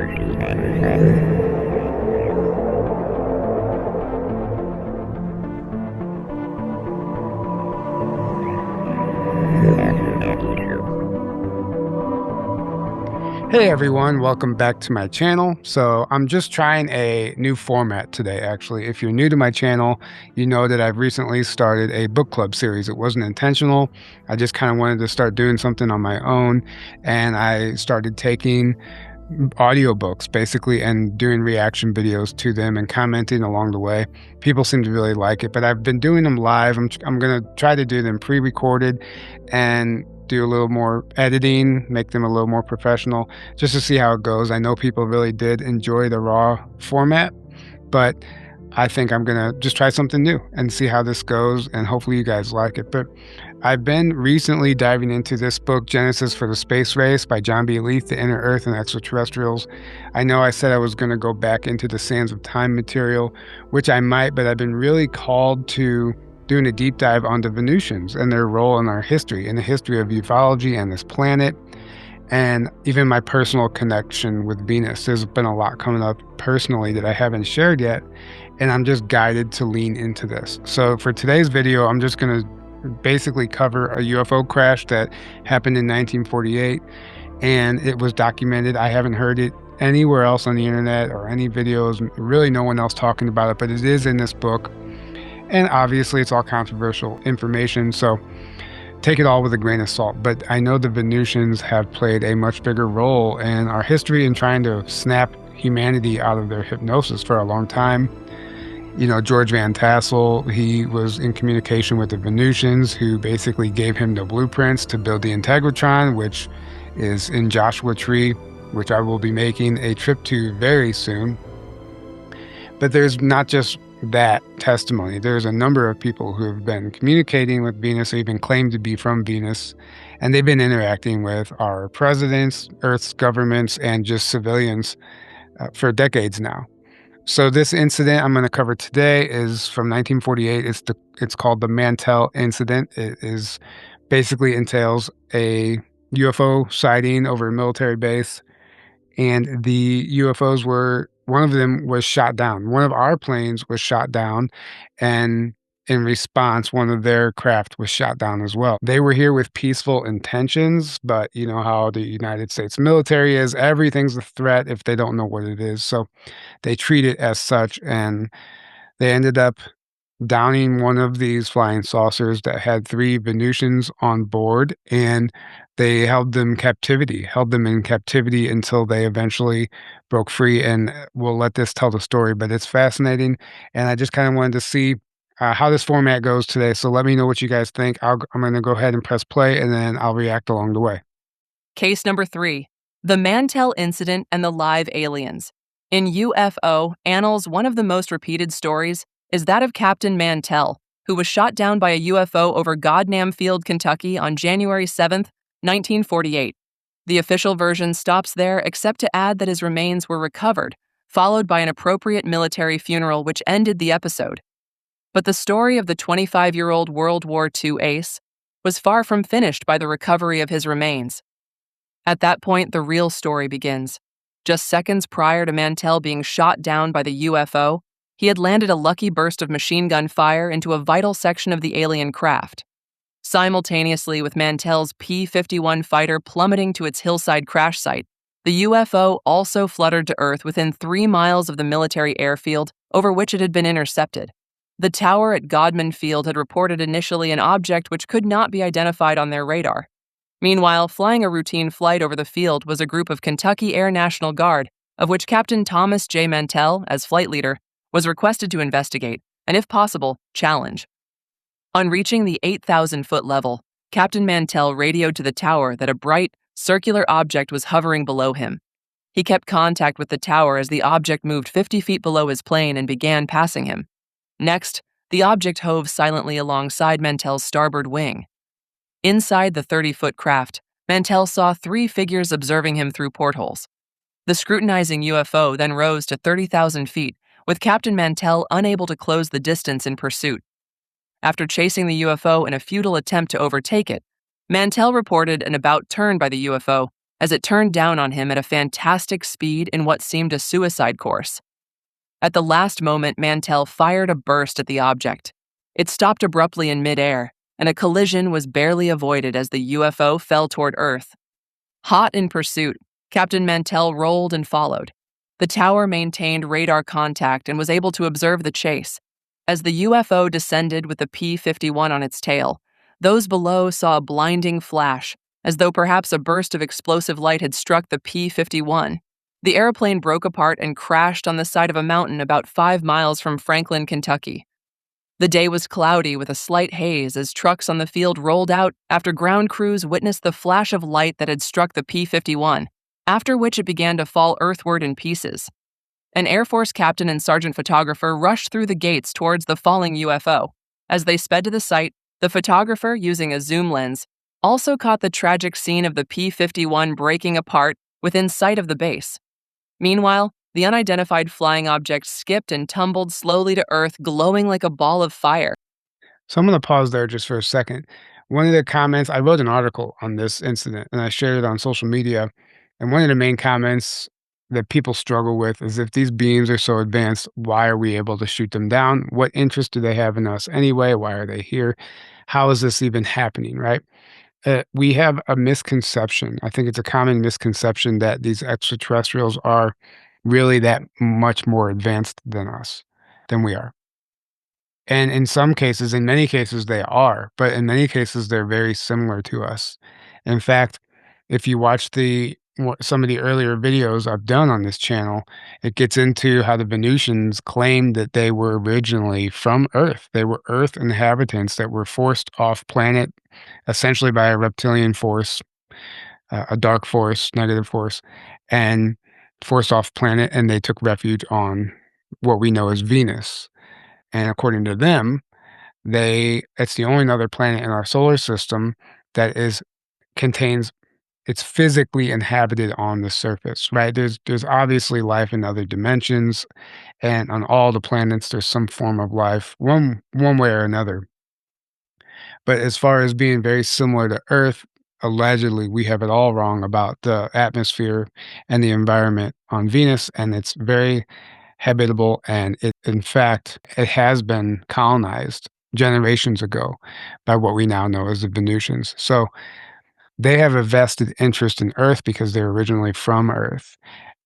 Hey everyone, welcome back to my channel. So I'm just trying a new format today, actually. If you're new to my channel, you know that I've recently started a book club series. It wasn't intentional. I just kind of wanted to start doing something on my own. And I started taking audiobooks basically and doing reaction videos to them and commenting along the way. People seem to really like it, but I've been doing them live. I'm going to try to do them pre-recorded and do a little more editing, make them a little more professional, just to see how it goes. I know people really did enjoy the raw format, but I think I'm going to just try something new and see how this goes, and hopefully you guys like it. But I've been recently diving into this book, Genesis for the Space Race by John B. Leith, The Inner Earth and Extraterrestrials. I know I said I was going to go back into the Sands of Time material, which I might, but I've been really called to doing a deep dive on the Venusians and their role in our history, in the history of ufology and this planet, and even my personal connection with Venus. There's been a lot coming up personally that I haven't shared yet, and I'm just guided to lean into this. So for today's video, I'm just going to basically cover a UFO crash that happened in 1948, and it was documented. I haven't heard it anywhere else on the internet or any videos, really no one else talking about it, but it is in this book. And obviously it's all controversial information, so take it all with a grain of salt. But I know the Venusians have played a much bigger role in our history in trying to snap humanity out of their hypnosis for a long time. You know, George Van Tassel, he was in communication with the Venusians, who basically gave him the blueprints to build the Integratron, which is in Joshua Tree, which I will be making a trip to very soon. But there's not just that testimony. There's a number of people who have been communicating with Venus or even claimed to be from Venus, and they've been interacting with our presidents, Earth's governments, and just civilians for decades now. So this incident I'm going to cover today is from 1948. It's called the Mantell incident. It is basically entails a UFO sighting over a military base, and the UFOs were, one of them was shot down. One of our planes was shot down, and in response, one of their craft was shot down as well. They were here with peaceful intentions, but you know how the United States military is. Everything's a threat if they don't know what it is. So they treat it as such, and they ended up downing one of these flying saucers that had 3 Venusians on board, and they held them in captivity until they eventually broke free. And we'll let this tell the story, but it's fascinating, and I just kind of wanted to see how this format goes today. So let me know what you guys think. I'm going to go ahead and press play, and then I'll react along the way. Case number 3, the Mantell incident and the live aliens. In UFO annals, one of the most repeated stories is that of Captain Mantell, who was shot down by a UFO over Godnam Field, Kentucky on January 7, 1948. The official version stops there, except to add that his remains were recovered, followed by an appropriate military funeral which ended the episode. But the story of the 25-year-old World War II ace was far from finished by the recovery of his remains. At that point, the real story begins. Just seconds prior to Mantell being shot down by the UFO, he had landed a lucky burst of machine gun fire into a vital section of the alien craft. Simultaneously with Mantell's P-51 fighter plummeting to its hillside crash site, the UFO also fluttered to Earth within 3 miles of the military airfield over which it had been intercepted. The tower at Godman Field had reported initially an object which could not be identified on their radar. Meanwhile, flying a routine flight over the field was a group of Kentucky Air National Guard, of which Captain Thomas J. Mantell, as flight leader, was requested to investigate and, if possible, challenge. On reaching the 8,000-foot level, Captain Mantell radioed to the tower that a bright, circular object was hovering below him. He kept contact with the tower as the object moved 50 feet below his plane and began passing him. Next, the object hove silently alongside Mantell's starboard wing. Inside the 30-foot craft, Mantell saw 3 figures observing him through portholes. The scrutinizing UFO then rose to 30,000 feet, with Captain Mantell unable to close the distance in pursuit. After chasing the UFO in a futile attempt to overtake it, Mantell reported an about turn by the UFO as it turned down on him at a fantastic speed in what seemed a suicide course. At the last moment, Mantell fired a burst at the object. It stopped abruptly in midair, and a collision was barely avoided as the UFO fell toward Earth. Hot in pursuit, Captain Mantell rolled and followed. The tower maintained radar contact and was able to observe the chase. As the UFO descended with the P-51 on its tail, those below saw a blinding flash, as though perhaps a burst of explosive light had struck the P-51. The airplane broke apart and crashed on the side of a mountain about 5 miles from Franklin, Kentucky. The day was cloudy with a slight haze as trucks on the field rolled out after ground crews witnessed the flash of light that had struck the P-51, after which it began to fall earthward in pieces. An Air Force captain and sergeant photographer rushed through the gates towards the falling UFO. As they sped to the site, the photographer, using a zoom lens, also caught the tragic scene of the P-51 breaking apart within sight of the base. Meanwhile, the unidentified flying object skipped and tumbled slowly to Earth, glowing like a ball of fire. So I'm going to pause there just for a second. One of the comments, I wrote an article on this incident and I shared it on social media. And one of the main comments that people struggle with is, if these beams are so advanced, why are we able to shoot them down? What interest do they have in us anyway? Why are they here? How is this even happening, right? We have a misconception. I think it's a common misconception that these extraterrestrials are really that much more advanced than us, than we are. And in some cases, in many cases, they are, but in many cases, they're very similar to us. In fact, if you watch some of the earlier videos I've done on this channel, it gets into how the Venusians claimed that they were originally from Earth. They were Earth inhabitants that were forced off planet, essentially by a reptilian force, a dark force, negative force, and forced off planet, and they took refuge on what we know as Venus. And according to them, it's the only other planet in our solar system that contains it's physically inhabited on the surface, right? There's obviously life in other dimensions, and on all the planets there's some form of life, one way or another. But as far as being very similar to Earth, allegedly we have it all wrong about the atmosphere and the environment on Venus, and it's very habitable, and in fact, it has been colonized generations ago by what we now know as the Venusians. So they have a vested interest in Earth because they're originally from Earth.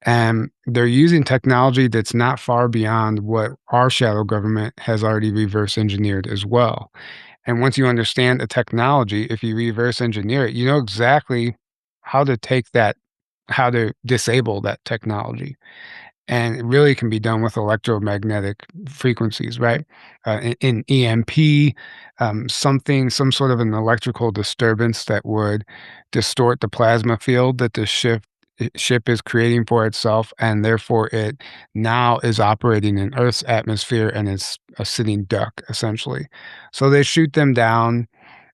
And they're using technology that's not far beyond what our shadow government has already reverse engineered as well. And once you understand the technology, if you reverse engineer it, you know exactly how to how to disable that technology. And it really can be done with electromagnetic frequencies, right? In EMP, some sort of an electrical disturbance that would distort the plasma field that the ship is creating for itself, and therefore it now is operating in Earth's atmosphere and is a sitting duck, essentially. So they shoot them down,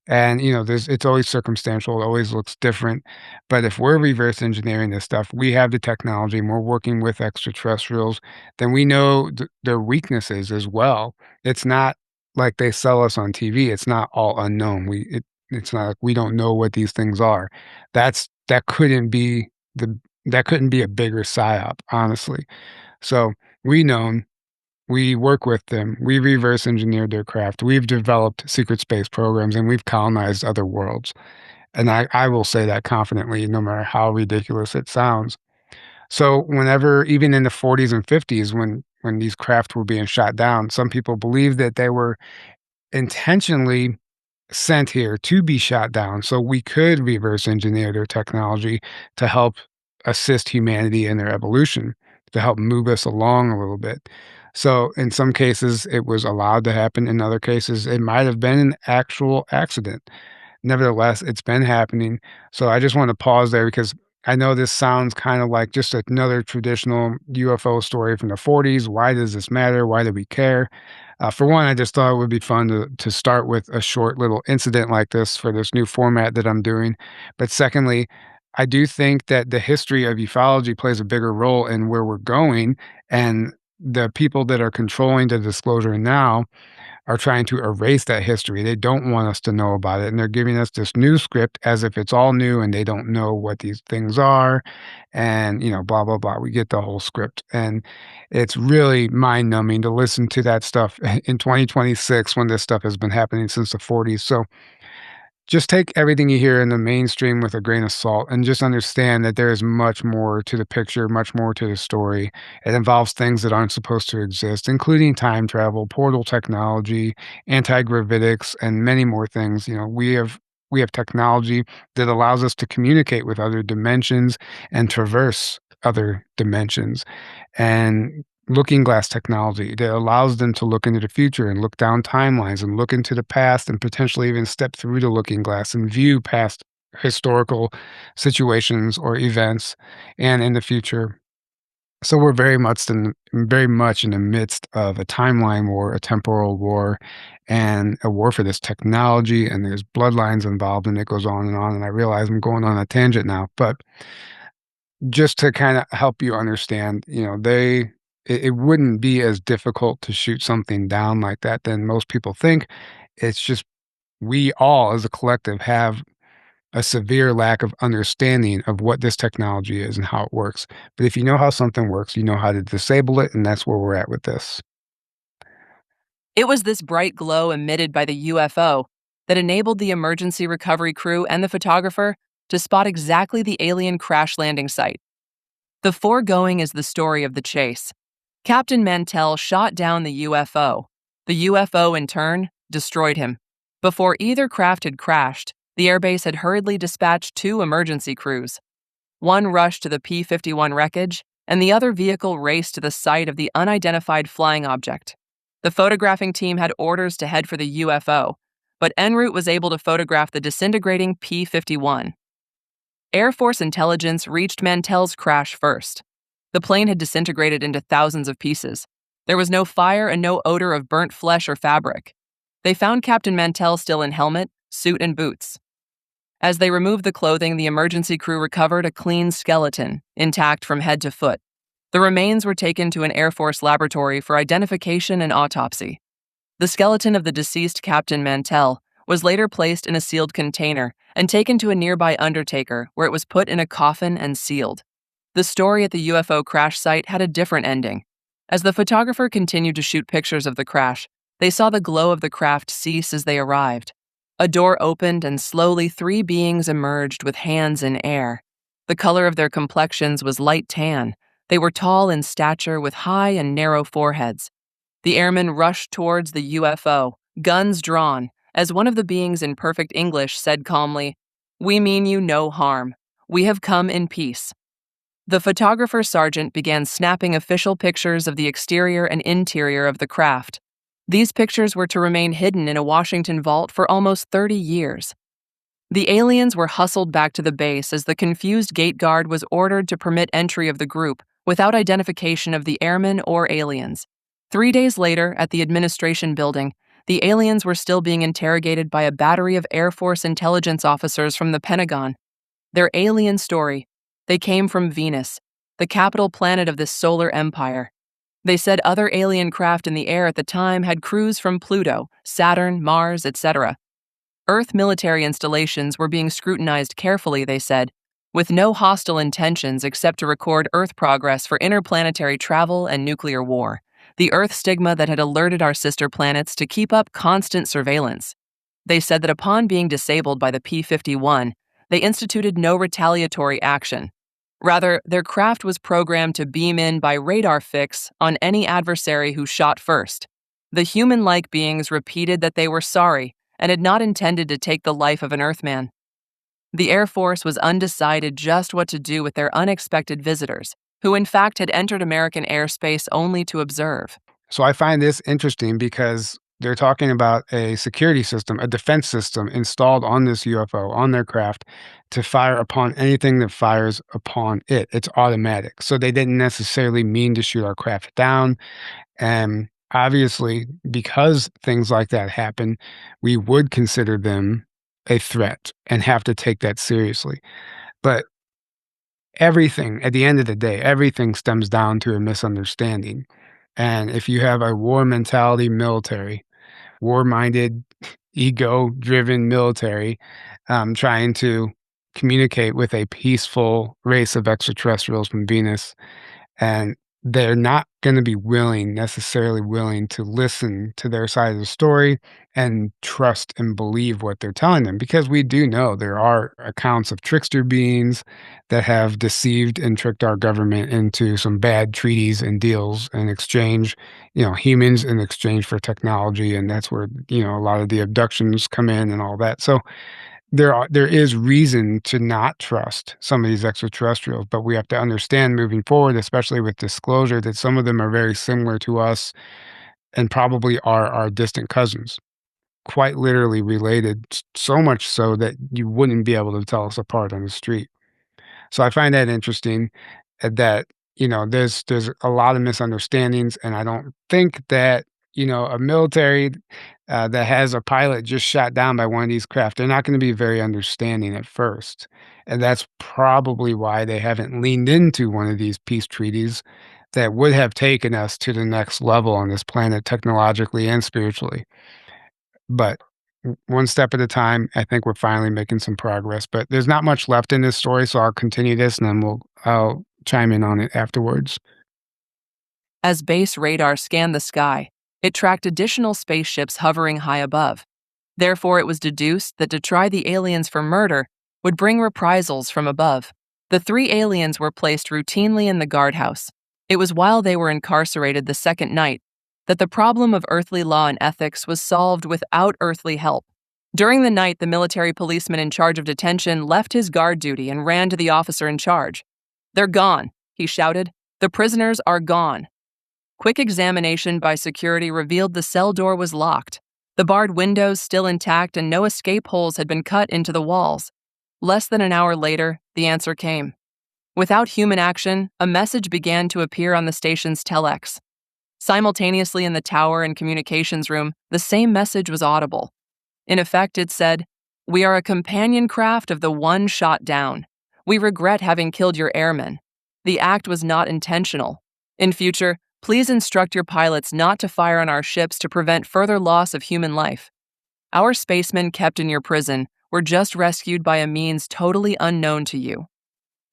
and, it's always circumstantial, it always looks different, but if we're reverse engineering this stuff, we have the technology, and we're working with extraterrestrials, then we know their weaknesses as well. It's not like they sell us on TV, it's not all unknown. It's not like we don't know what these things are. That couldn't be that couldn't be a bigger psyop, honestly. So, we know we work with them. We reverse engineered their craft. We've developed secret space programs, and we've colonized other worlds. And I will say that confidently, no matter how ridiculous it sounds. So whenever, even in the 40s and 50s, when these craft were being shot down, some people believed that they were intentionally sent here to be shot down so we could reverse engineer their technology to help assist humanity in their evolution, to help move us along a little bit. So in some cases, it was allowed to happen. In other cases, it might have been an actual accident. Nevertheless, it's been happening. So I just want to pause there because I know this sounds kind of like just another traditional UFO story from the 40s. Why does this matter? Why do we care? For one, I just thought it would be fun to start with a short little incident like this for this new format that I'm doing. But secondly, I do think that the history of ufology plays a bigger role in where we're going, and the people that are controlling the disclosure now are trying to erase that history. They don't want us to know about it, and they're giving us this new script as if it's all new and they don't know what these things are and, blah, blah, blah. We get the whole script, and it's really mind-numbing to listen to that stuff in 2026 when this stuff has been happening since the '40s. So just take everything you hear in the mainstream with a grain of salt and just understand that there is much more to the picture, much more to the story. It involves things that aren't supposed to exist, including time travel, portal technology, anti-gravitics, and many more things. We have technology that allows us to communicate with other dimensions and traverse other dimensions. And looking glass technology that allows them to look into the future and look down timelines and look into the past and potentially even step through the looking glass and view past historical situations or events and in the future. So we're very much in the midst of a timeline war, a temporal war, and a war for this technology. And there's bloodlines involved, and it goes on and on. And I realize I'm going on a tangent now, but just to kinda help you understand, it wouldn't be as difficult to shoot something down like that than most people think. It's just we all as a collective have a severe lack of understanding of what this technology is and how it works. But if you know how something works, you know how to disable it, and that's where we're at with this. It was this bright glow emitted by the UFO that enabled the emergency recovery crew and the photographer to spot exactly the alien crash landing site. The foregoing is the story of the chase. Captain Mantell shot down the UFO. The UFO, in turn, destroyed him. Before either craft had crashed, the airbase had hurriedly dispatched two emergency crews. One rushed to the P 51 wreckage, and the other vehicle raced to the site of the unidentified flying object. The photographing team had orders to head for the UFO, but en route was able to photograph the disintegrating P 51. Air Force intelligence reached Mantell's crash first. The plane had disintegrated into thousands of pieces. There was no fire and no odor of burnt flesh or fabric. They found Captain Mantell still in helmet, suit, and boots. As they removed the clothing, the emergency crew recovered a clean skeleton, intact from head to foot. The remains were taken to an Air Force laboratory for identification and autopsy. The skeleton of the deceased Captain Mantell was later placed in a sealed container and taken to a nearby undertaker, where it was put in a coffin and sealed. The story at the UFO crash site had a different ending. As the photographer continued to shoot pictures of the crash, they saw the glow of the craft cease as they arrived. A door opened and slowly three beings emerged with hands in air. The color of their complexions was light tan. They were tall in stature with high and narrow foreheads. The airmen rushed towards the UFO, guns drawn, as one of the beings in perfect English said calmly, "We mean you no harm. We have come in peace." The photographer sergeant began snapping official pictures of the exterior and interior of the craft. These pictures were to remain hidden in a Washington vault for almost 30 years. The aliens were hustled back to the base as the confused gate guard was ordered to permit entry of the group without identification of the airmen or aliens. 3 days later, at the administration building, the aliens were still being interrogated by a battery of Air Force intelligence officers from the Pentagon. Their alien story: they came from Venus, the capital planet of this solar empire. They said other alien craft in the air at the time had crews from Pluto, Saturn, Mars, etc. Earth military installations were being scrutinized carefully, they said, with no hostile intentions except to record Earth progress for interplanetary travel and nuclear war, the Earth stigma that had alerted our sister planets to keep up constant surveillance. They said that upon being disabled by the P 51, they instituted no retaliatory action. Rather, their craft was programmed to beam in by radar fix on any adversary who shot first. The human-like beings repeated that they were sorry and had not intended to take the life of an Earthman. The Air Force was undecided just what to do with their unexpected visitors, who in fact had entered American airspace only to observe. So I find this interesting because they're talking about a security system, a defense system installed on this UFO, on their craft, to fire upon anything that fires upon it. It's automatic. So they didn't necessarily mean to shoot our craft down. And obviously, because things like that happen, we would consider them a threat and have to take that seriously. But everything, at the end of the day, everything stems down to a misunderstanding. And if you have a war mentality military, war-minded, ego-driven military, trying to communicate with a peaceful race of extraterrestrials from Venus, and they're not gonna be necessarily willing to listen to their side of the story and trust and believe what they're telling them, because we do know there are accounts of trickster beings that have deceived and tricked our government into some bad treaties and deals in exchange, humans in exchange for technology, and that's where, a lot of the abductions come in and all that. So there is reason to not trust some of these extraterrestrials, but we have to understand moving forward, especially with disclosure, that some of them are very similar to us and probably are our distant cousins, quite literally related, so much so that you wouldn't be able to tell us apart on the street. So I find that interesting, that, there's a lot of misunderstandings, and I don't think that, a military, that has a pilot just shot down by one of these craft, they're not gonna be very understanding at first, and that's probably why they haven't leaned into one of these peace treaties that would have taken us to the next level on this planet technologically and spiritually. But one step at a time, I think we're finally making some progress, but there's not much left in this story, so I'll continue this and then I'll chime in on it afterwards. As base radar scanned the sky, it tracked additional spaceships hovering high above. Therefore, it was deduced that to try the aliens for murder would bring reprisals from above. The three aliens were placed routinely in the guardhouse. It was while they were incarcerated the second night that the problem of earthly law and ethics was solved without earthly help. During the night, the military policeman in charge of detention left his guard duty and ran to the officer in charge. "They're gone," he shouted. "The prisoners are gone." Quick examination by security revealed the cell door was locked, the barred windows still intact, and no escape holes had been cut into the walls. Less than an hour later, the answer came. Without human action, a message began to appear on the station's telex. Simultaneously in the tower and communications room, the same message was audible. In effect, it said, "We are a companion craft of the one shot down. We regret having killed your airmen. The act was not intentional. In future, please instruct your pilots not to fire on our ships to prevent further loss of human life. Our spacemen kept in your prison were just rescued by a means totally unknown to you.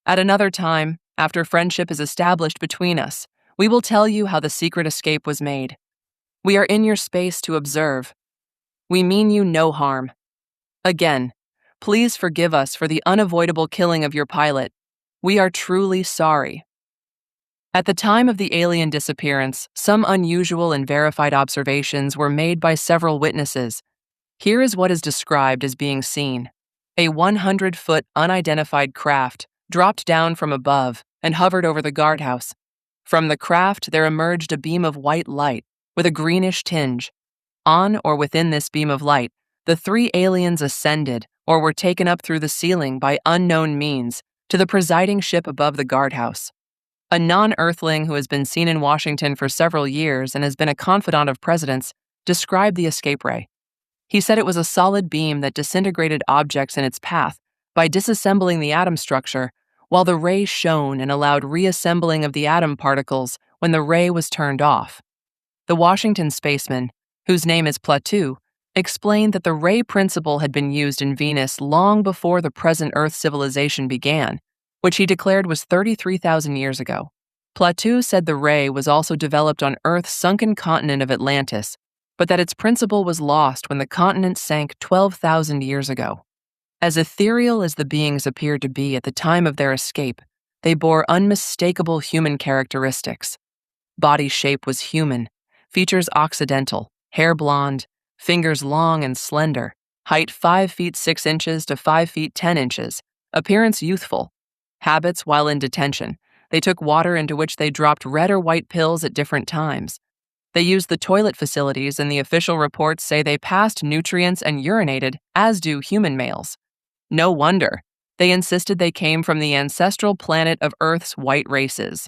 At another time, after friendship is established between us, we will tell you how the secret escape was made. We are in your space to observe. We mean you no harm. Again, please forgive us for the unavoidable killing of your pilot. We are truly sorry." At the time of the alien disappearance, some unusual and verified observations were made by several witnesses. Here is what is described as being seen. A 100-foot unidentified craft dropped down from above and hovered over the guardhouse. From the craft, there emerged a beam of white light with a greenish tinge. On or within this beam of light, the three aliens ascended or were taken up through the ceiling by unknown means to the presiding ship above the guardhouse. A non-Earthling who has been seen in Washington for several years and has been a confidant of presidents described the escape ray. He said it was a solid beam that disintegrated objects in its path by disassembling the atom structure, while the ray shone and allowed reassembling of the atom particles when the ray was turned off. The Washington spaceman, whose name is Pluto, explained that the ray principle had been used in Venus long before the present Earth civilization began, which he declared was 33,000 years ago. Pluto said the ray was also developed on Earth's sunken continent of Atlantis, but that its principle was lost when the continent sank 12,000 years ago. As ethereal as the beings appeared to be at the time of their escape, they bore unmistakable human characteristics. Body shape was human, features occidental, hair blonde, fingers long and slender, height 5 feet 6 inches to 5 feet 10 inches, appearance youthful. Habits while in detention. They took water into which they dropped red or white pills at different times. They used the toilet facilities, and the official reports say they passed nutrients and urinated, as do human males. No wonder. They insisted they came from the ancestral planet of Earth's white races.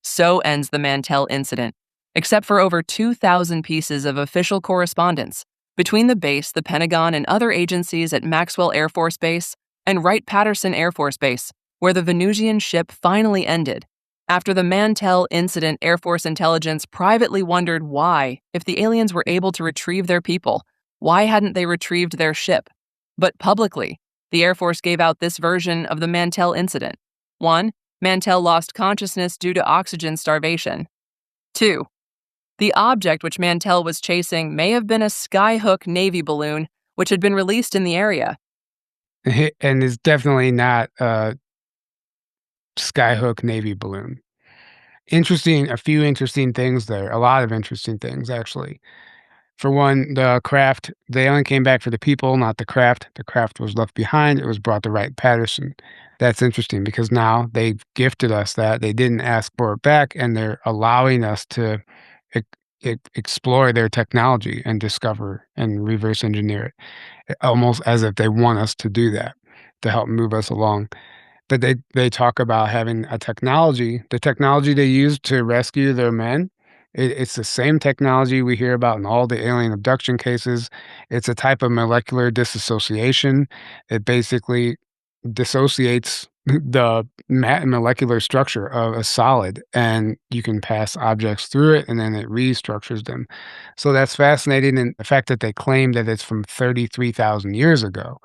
So ends the Mantell incident, except for over 2,000 pieces of official correspondence between the base, the Pentagon, and other agencies at Maxwell Air Force Base and Wright-Patterson Air Force Base, where the Venusian ship finally ended. After the Mantell incident, Air Force intelligence privately wondered why, if the aliens were able to retrieve their people, why hadn't they retrieved their ship? But publicly, the Air Force gave out this version of the Mantell incident. 1. Mantell lost consciousness due to oxygen starvation. 2. The object which Mantell was chasing may have been a skyhook Navy balloon, which had been released in the area. And it's definitely not a skyhook Navy balloon. Interesting, a few interesting things there, a lot of interesting things, actually. For one, the craft, they only came back for the people, not the craft. The craft was left behind. It was brought to Wright-Patterson. That's interesting because now they've gifted us that. They didn't ask for it back, and they're allowing us to ex explore their technology and discover and reverse engineer it, almost as if they want us to do that to help move us along. But they talk about having a technology, the technology they use to rescue their men, it's the same technology we hear about in all the alien abduction cases. It's a type of molecular disassociation. It basically dissociates the molecular structure of a solid, and you can pass objects through it, and then it restructures them. So that's fascinating, and the fact that they claim that it's from 33,000 years ago.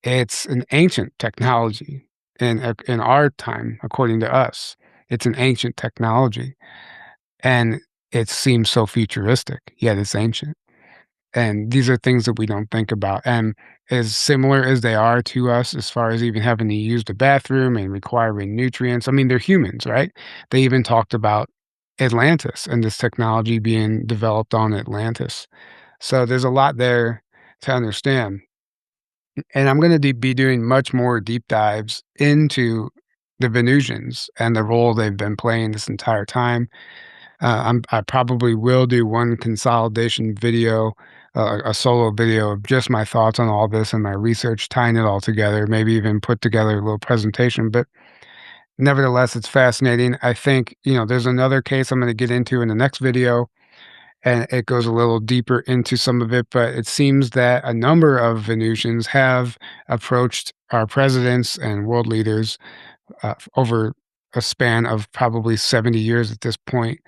It's an ancient technology in our time, according to us. It's an ancient technology, and it seems so futuristic, yet it's ancient. And these are things that we don't think about, and as similar as they are to us as far as even having to use the bathroom and requiring nutrients, I mean, they're humans, right? They even talked about Atlantis and this technology being developed on Atlantis. So there's a lot there to understand. And I'm gonna be doing much more deep dives into the Venusians and the role they've been playing this entire time. I probably will do one consolidation video, a solo video of just my thoughts on all this and my research, tying it all together, maybe even put together a little presentation. But nevertheless, it's fascinating. I think, there's another case I'm gonna get into in the next video, and it goes a little deeper into some of it, but it seems that a number of Venusians have approached our presidents and world leaders over a span of probably 70 years at this point,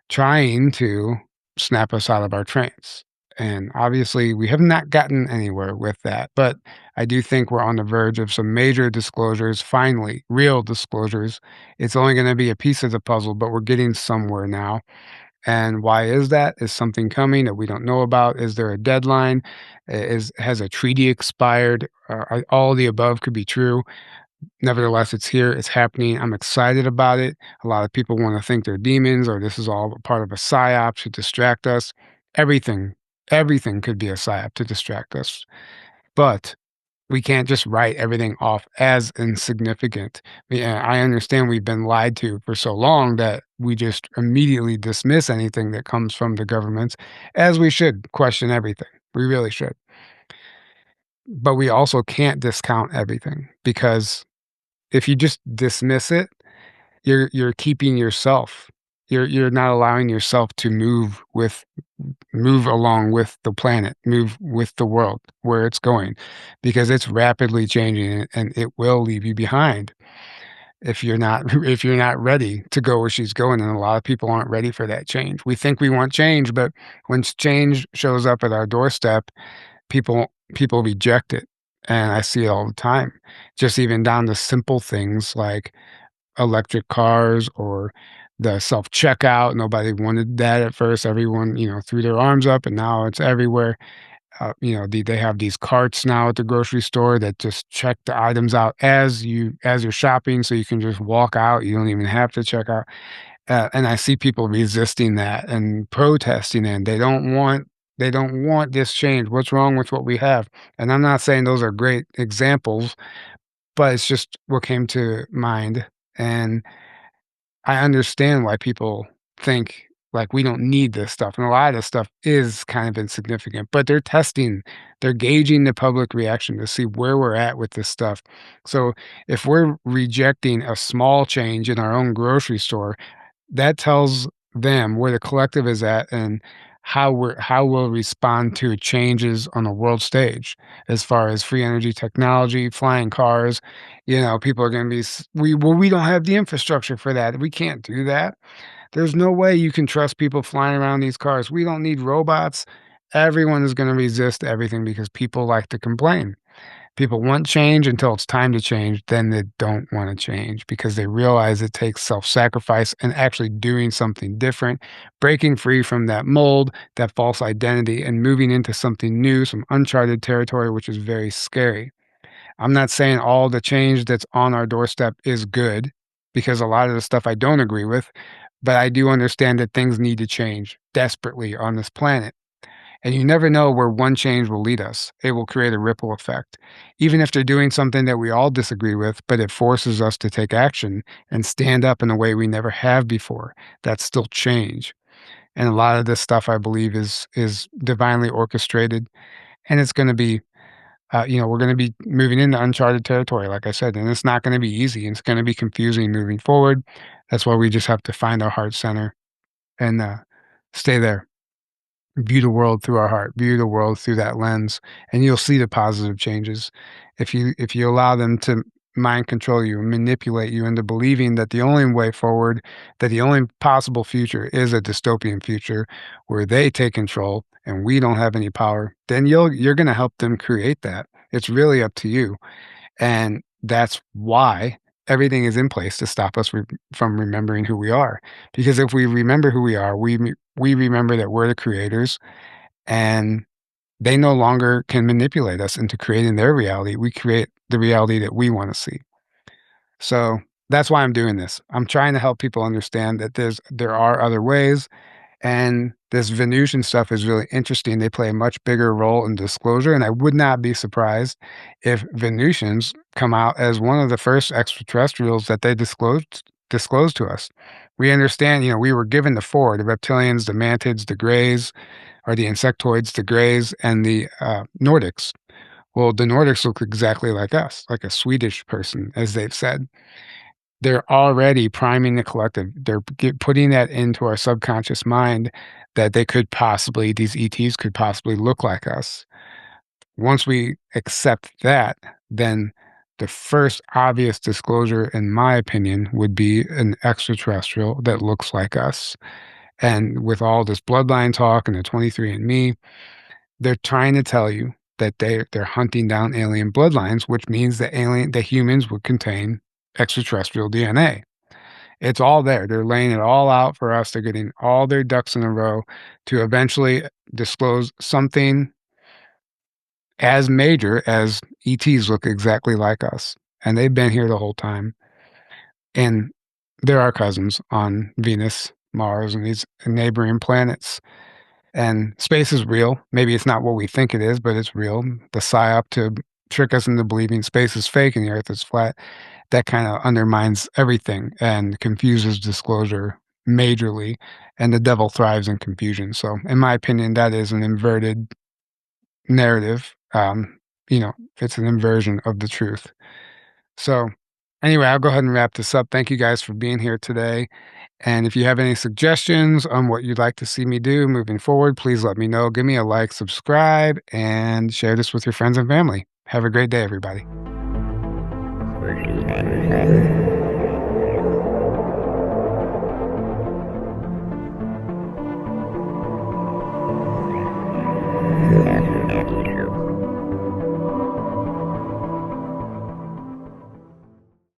trying to snap us out of our trance. And obviously, we have not gotten anywhere with that, but I do think we're on the verge of some major disclosures, finally, real disclosures. It's only going to be a piece of the puzzle, but we're getting somewhere now. And why is that? Is something coming that we don't know about? Is there a deadline? Has a treaty expired? All of the above could be true. Nevertheless, it's here. It's happening. I'm excited about it. A lot of people want to think they're demons or this is all part of a psyop to distract us. Everything, everything could be a psyop to distract us. But we can't just write everything off as insignificant. Yeah, I understand we've been lied to for so long that we just immediately dismiss anything that comes from the governments, as we should question everything. We really should. But we also can't discount everything because if you just dismiss it, you're keeping yourself. You're not allowing yourself to move along with the planet, move with the world where it's going, because it's rapidly changing and it will leave you behind if you're not if you're not ready to go where she's going. And a lot of people aren't ready for that change. We think we want change, but when change shows up at our doorstep, people reject it. And I see it all the time. Just even down to simple things like electric cars or the self-checkout. Nobody wanted that at first. Everyone, threw their arms up, and now it's everywhere. They have these carts now at the grocery store that just check the items out as you're shopping, so you can just walk out. You don't even have to check out. And I see people resisting that and protesting, and they don't want this change. What's wrong with what we have? And I'm not saying those are great examples, but it's just what came to mind. And I understand why people think, like, we don't need this stuff, and a lot of this stuff is kind of insignificant, but they're gauging the public reaction to see where we're at with this stuff. So, if we're rejecting a small change in our own grocery store, that tells them where the collective is at and how we'll respond to changes on the world stage as far as free energy technology, flying cars. People are going to be we don't have the infrastructure for that. We can't do that. There's no way you can trust people flying around these cars. We don't need robots. Everyone is going to resist everything because people like to complain. People want change until it's time to change, then they don't wanna change because they realize it takes self-sacrifice and actually doing something different, breaking free from that mold, that false identity, and moving into something new, some uncharted territory, which is very scary. I'm not saying all the change that's on our doorstep is good, because a lot of the stuff I don't agree with, but I do understand that things need to change desperately on this planet. And you never know where one change will lead us. It will create a ripple effect. Even if they're doing something that we all disagree with, but it forces us to take action and stand up in a way we never have before. That's still change. And a lot of this stuff I believe is divinely orchestrated. And it's going to be, we're going to be moving into uncharted territory, like I said, and it's not going to be easy. And it's going to be confusing moving forward. That's why we just have to find our heart center and stay there. View the world through our heart, view the world through that lens, and you'll see the positive changes. If you allow them to mind control you and manipulate you into believing that the only way forward, that the only possible future is a dystopian future where they take control and we don't have any power, then you're gonna help them create that. It's really up to you. And that's why everything is in place to stop us from remembering who we are. Because if we remember who we are, we remember that we're the creators, and they no longer can manipulate us into creating their reality. We create the reality that we want to see. So that's why I'm doing this. I'm trying to help people understand that there are other ways, and this Venusian stuff is really interesting. They play a much bigger role in disclosure, and I would not be surprised if Venusians come out as one of the first extraterrestrials that they disclosed to us. We understand, we were given the four: the reptilians, the mantids, the greys, or the insectoids, the greys, and the Nordics. Well, the Nordics look exactly like us, like a Swedish person, as they've said. They're already priming the collective. They're putting that into our subconscious mind that these ETs could possibly look like us. Once we accept that, then the first obvious disclosure, in my opinion, would be an extraterrestrial that looks like us. And with all this bloodline talk and the 23andMe, they're trying to tell you that they're hunting down alien bloodlines, which means that humans would contain extraterrestrial DNA. It's all there. They're laying it all out for us. They're getting all their ducks in a row to eventually disclose something as major as ETs look exactly like us. And they've been here the whole time. And they're our cousins on Venus, Mars, and these neighboring planets. And space is real. Maybe it's not what we think it is, but it's real. The psyop to trick us into believing space is fake and the earth is flat, that kind of undermines everything and confuses disclosure majorly. And the devil thrives in confusion. So, in my opinion, that is an inverted narrative. It's an inversion of the truth. So, anyway, I'll go ahead and wrap this up. Thank you guys for being here today. And if you have any suggestions on what you'd like to see me do moving forward, please let me know. Give me a like, subscribe, and share this with your friends and family. Have a great day, everybody.